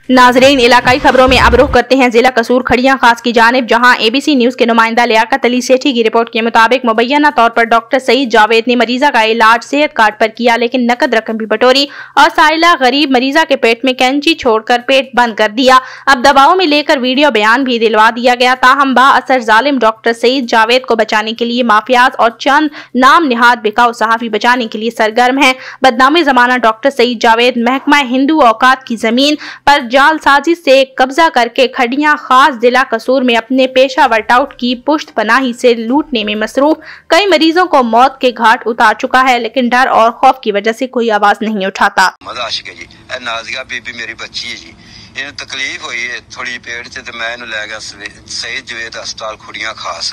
नाजरीन, इलाकाई खबरों में अब रुख करते हैं जिला कसूर खड़ियां खास की जानिब, जहां एबीसी न्यूज के नुमाइंदा लियाकत अली सेठी की रिपोर्ट के मुताबिक मुबैना तौर पर डॉक्टर सईद जावेद ने मरीजा का इलाज सेहत कार्ड पर किया, लेकिन नकद रकम भी बटोरी और साइला गरीब मरीजा के पेट में कैंची छोड़कर पेट बंद कर दिया। अब दबाव में लेकर वीडियो बयान भी दिलवा दिया गया। ताहम बाअसर जालिम डॉक्टर सईद जावेद को बचाने के लिए माफियाज और चंद नाम निहाद बिकाऊ सहाफी बचाने के लिए सरगर्म है। बदनामी जमाना डॉक्टर सईद जावेद महकमा हिंदू औकात की जमीन पर जालसाजी से कब्जा करके खड़ियां खास जिला कसूर में अपने पेशा वर्कआउट की पुश्त पनाही से लूटने में मसरूफ कई मरीजों को मौत के घाट उतार चुका है, लेकिन डर और खौफ की वजह से कोई आवाज नहीं उठाता। नाजिया बीबी मेरी बच्ची है जी, इन तकलीफ हुई है थोड़ी पेट च, मैं इन्हू लै गया सईद जावेद अस्पताल खड़ियां खास।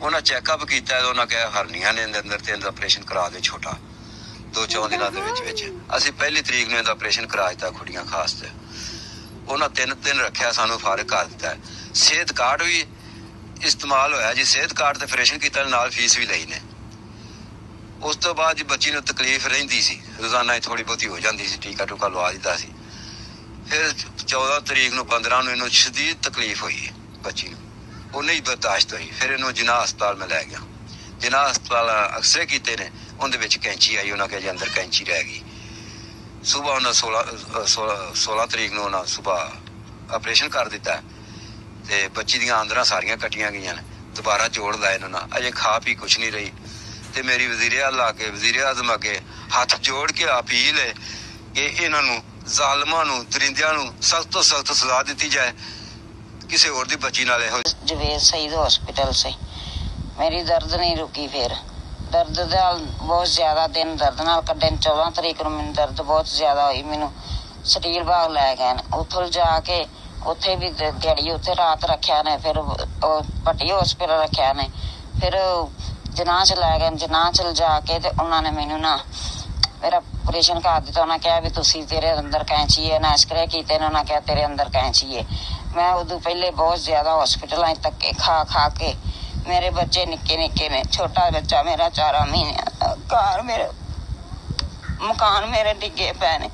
उन्हें चैकअप किया, उन्हें कहा हरनिया ने अंदर ऑपरेशन करा दे छोटा 2-4 दिनों के असी पहली तरीक ने ऑपरेशन करा दिता खड़ियां खास से। उन्हें 3 दिन रखा, सानू फारिग कर दिता है। सेहत कार्ड भी इस्तेमाल होया जी, सेहत कार्ड ते ऑपरेशन किया, नाल फीस भी लई ने। उस तो बाद बच्ची नूं तकलीफ रहिंदी सी, रोजाना थोड़ी बहुती हो जाती सी, टीका टूका लवा दिता सी। फिर 14 तरीक नूं 15 नूं इन्हूं शदीद तकलीफ हुई बच्ची नूं, उन्हें ही बर्दाश्त हुई। फिर इन्हूं जिन्ना अस्पताल में लै गया, जिन्ना अस्पताल अक्सरे कीते ने, उहदे विच कैंची आई, उन्हें कहा जी अंदर कैंची रह गई। सुबह उन्हें 16 तरीक नूं उन्हें सुबह ऑपरेशन कर दिता ते बच्ची दियां आंदरां सारियां कटियां गईयां ने, दोबारा जोड़ लाए उन्हें, अजे खा पी कुछ नहीं रही। ते मेरी वजीर आज़म अगे हाथ जोड़ के अपील है कि इन्हों जालमां नूं दरिंदियां नूं सख्त तो सख्त सजा दी जाए, किसी और दी बच्ची नाल इहो। जावेद सईद हॉस्पिटल से मेरी दर्द नहीं रुकी, फिर दर्द बहुत ज्यादा दिन दर्द नाल कड्डे। 14 तरीक नूं मैनूं दर्द बहुत ज्यादा हुई, मैनूं स्टील बाग लै गए ने, उत्थों जाके उत्थे भी दिहाड़ी उत्थे रात रखिया ने, फिर पट्टी हॉस्पिटल रखिया ने, फिर जनाह च लै गए। जनाह च जाके ते उन्होंने मैनूं ना मेरा ऑपरेशन कर दिता। उन्हें कहा भी तुसी तेरे अंदर कैंची है, ना एक्सरे कीते ने, उन्हें कहा तेरे अंदर कैंची है। मैं उदों पहले बहुत ज्यादा हॉस्पिटल धक्के खा के, मेरे बच्चे निक्के निक्के ने, छोटा बच्चा मेरा 4 महीने, घर मेरे मकान मेरे डिगे पे ने,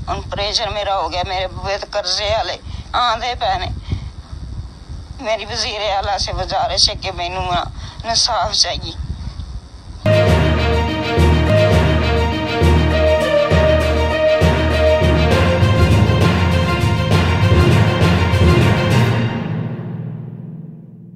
ऑपरेशन मेरा हो गया, मेरे बुए कर्जे वाले आंदे पे ने। मेरी वजीर आला से गुजारिश है कि मैनू इंसाफ चाहिए।